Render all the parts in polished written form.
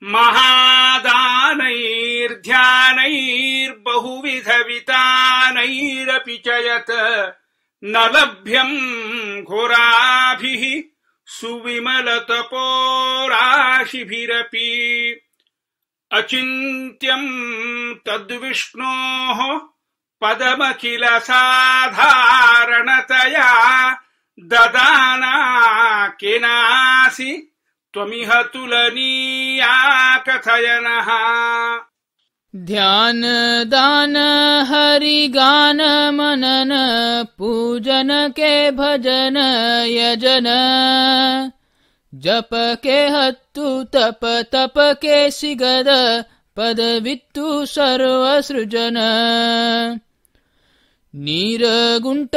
महादानैर्ध्यानैर्बहुविधवितानैरपि च यत् न लभ्यम् घोराभिः सुविमलतपोराशिभिरपि अचिन्त्यम् तद्विष्णोः पदमखिल साधारणतया ददाना केनासि त्वमिह तुलनीया कथयनः। ध्यान दान हरि गान मनन पूजन के भजन यजन जप के हत्तु तप तप के सिगद पदवित्तु सर्व सृजन ನೀರಗುಂಟ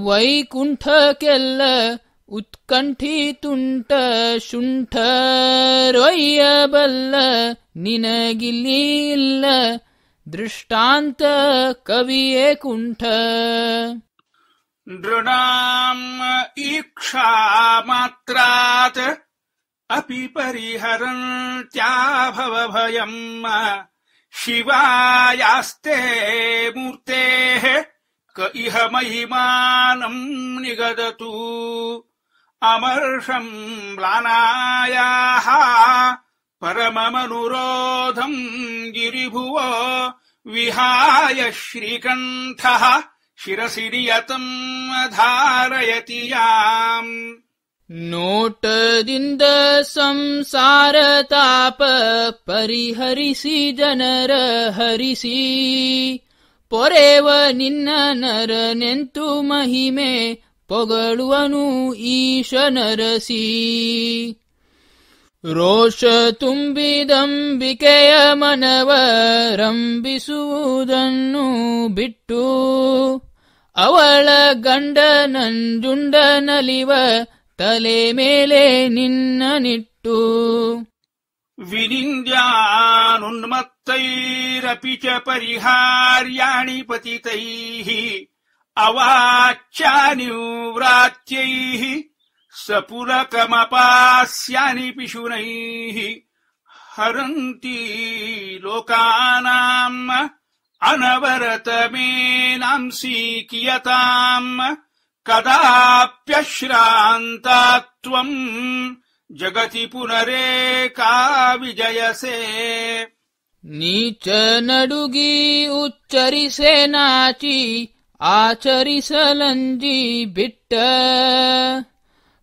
ವೈಕುಂಠಕ್ಕೆಲ್ಲ ಉತ್ಕಂಠಿ ತುಂಟ ಶುಂಠ ರೊಯ್ಯಬಲ್ಲ ನಿನಗಿಲ್ಲಿ ಇಲ್ಲ ದೃಷ್ಟಾಂತ ಕವಿಯೇ ಕುಂಠ. ನೃಣಾಂ ಈಕ್ಷಾ ಮಾತ್ರಾತ್ ಅಪಿ ಪರಿಹರಂತ್ಯಾಭವಭಯಂ ಶಿವಾಯಾಸ್ತೆ ಮೂರ್ತೇಃ ಕ ಇಹ ಮಹಿಮಾನಂ ನಿಗದತು ಅಮರ್ಷಂ ಮ್ಲಾನಾಯಾಃ ಪರಮಮನುರೋಧಂ ಗಿರಿಭುವೋ ವಿಹಾಯ ಶ್ರೀಕಂಠಃ ಶಿರಸಿ ನಿಯತಂ ಧಾರಯತಿ ಯಾಂ. ನೋಟದಿಂದ ಸಂಸಾರ ತಾಪ ಪರಿಹರಿಸಿ ಜನರ ಹರಿಸಿ ಪೊರೆವ ನಿನ್ನ ನರನೆಂತು ಮಹಿಮೆ ಪೊಗಳುವನು ಈಶ ನರಸಿ. ರೋಷ ತುಂಬಿದಂಬಿಕೆಯ ಮನವ ರಂಬಿಸುವುದನ್ನು ಬಿಟ್ಟು ಅವಳ ಗಂಡ ನಂಜುಂಡ ನಲಿವ ತಲೆ ಮೇಲೆ ನಿನ್ನ ನಿಟ್ಟು. ವಿನಿಂದ್ಯಾನುನ್ಮತ್ತೈರಪಿ ಚ ಪರಿಹಾರ್ಯಾಣಿ ಪತಿತೈಃ ಅವಾಚ್ಯಾನಿ ವ್ರಾತ್ಯೈಃ ಸಪುಲಕಮಪಾಸ್ಯಾನಿ ಪಿಶುನೈಃ ಹರಂತಿ ಲೋಕಾನಾಂ ಅನವರತಮೇನಾಂಸಿ ಕಿಯತಾಂ ಕದಾಪ್ಯಶ್ರಾಂತಾ ತ್ವಂ ಜಗತಿ ಪುನರೇಕಾ ವಿಜಯಸೆ. ನೀಚ ನಡುಗಿ ಉಚ್ಚರಿಸೆ ನಾಚಿ ಆಚರಿಸಲಂಜಿ ಬಿಟ್ಟ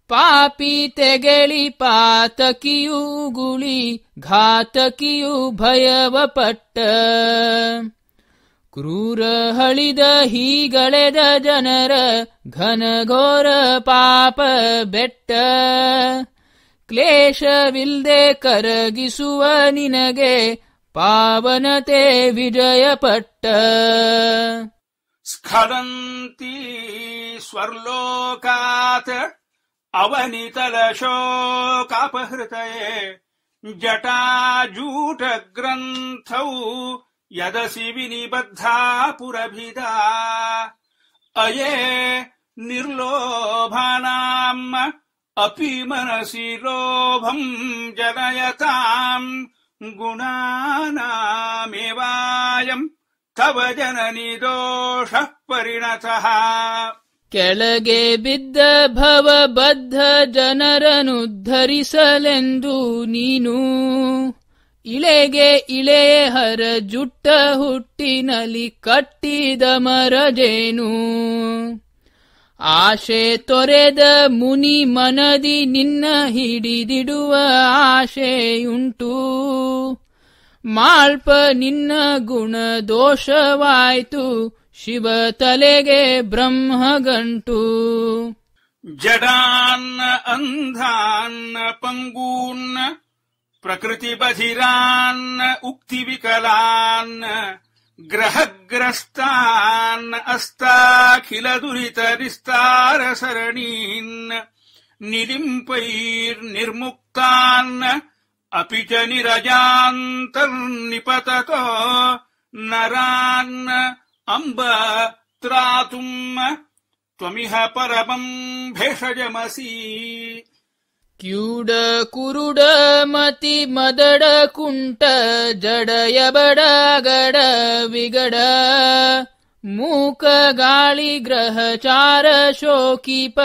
ಪಾಪಿ ತೆಗೆಳಿ ಪಾತಕಿಯೂ ಗುಳಿ ಘಾತಕಿಯೂ ಭಯವಪಟ್ಟ. ಕ್ರೂರ ಹಳಿದ ಹೀಗಳೆದ ಜನರ ಘನಘೋರ ಪಾಪ ಬೆಟ್ಟ ಕ್ಲೇಶವಿಲ್ದೆ ಕರಗಿಸುವ ನಿನಗೆ ಪಾವನತೆ ವಿಜಯಪಟ್ಟ. ಸ್ಖಲಂತಿ ಸ್ವರ್ಲೋಕಾತ್ ಅವನಿತಲಶೋಕಾಪಹೃತಯೇ ಜಟಾಜೂಟಗ್ರಂಥೌ ಯದಸಿ ವಿನಿಬದ್ಧಾ ಪುರಭಿದಾ ಅಯೇ ನಿರ್ಲೋಭಾನಾಂ ಅಪಿ ಮನಸಿ ಲೋಭಂ ಜನಯತಾಂ ಗುಣಾನಾಮೇವಾಯಂ ತವ ಜನನಿ ದೋಷಃ ಪರಿಣತಃ. ಕೆಳಗೆ ಬಿದ್ದ ಭವಬದ್ಧ ಜನರನುದ್ಧರಿಸಲೆಂದು ನೀನು ಇಳೆಗೆ ಇಳೆ ಹರ ಜುಟ್ಟ ಹುಟ್ಟಿನಲ್ಲಿ ಕಟ್ಟಿದ ಮರಜೇನು. ಆಶೆ ತೊರೆದ ಮುನಿ ಮನದಿ ನಿನ್ನ ಹಿಡಿದಿಡುವ ಆಶೆಯುಂಟು. ಮಾಳ್ಪ ನಿನ್ನ ಗುಣ ದೋಷವಾಯ್ತು ಶಿವ ತಲೆಗೆ ಬ್ರಹ್ಮಗಂಟು. ಜಡಾನ್ನ ಅಂಧಾನ್ನ ಪಂಗೂನ್ನ ಪ್ರಕೃತಿ ಬಧಿರಾನ್ನ ಉಕ್ತಿ ವಿಕಲಾನ್ನ ಗ್ರಹಗ್ರಸ್ತಾನ್ನ ಅಸ್ತಾಖಿಲ ದುರಿತ ನಿಸ್ತಾರ ಸರಣೀನ್ ನಿಲಿಂಪೈರ್ನಿರ್ಮುಕ್ತಾನ್ನ ಅಪಿ ಚ ನಿರಜಾಂತರ್ನಿಪತತೋ ನರಾನ್ನ ಅಂಬ ತ್ರಾತುಂ ತ್ವಮಿಹ ಪರಮಂ ಭೇಷಜಮಸಿ. ಕ್ಯೂಡ ಕುರುಡ ಮತಿ ಮದಡ ಕುಂಟ ಜಡಯ ಬಡಗಡ ವಿಗಡ ಮೂಕ ಗಾಳಿ ಗ್ರಹಚಾರ ಶೋಕಿಪ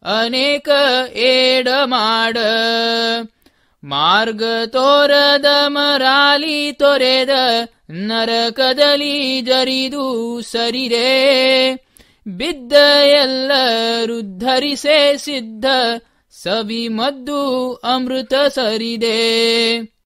ಅನೇಕ ಏಡ ಮಾಡ ಮಾರ್ಗ ತೋರದ ಮರಾಲಿ ತೊರೆದ ನರಕದಲಿ ಜರಿದು ಸರಿದೆ ಬಿದ್ದ ಎಲ್ಲರುದ್ಧರಿಸೆ ಸಿದ್ಧ ಸವಿ ಮದ್ದು ಅಮೃತ ಸರಿದೆ.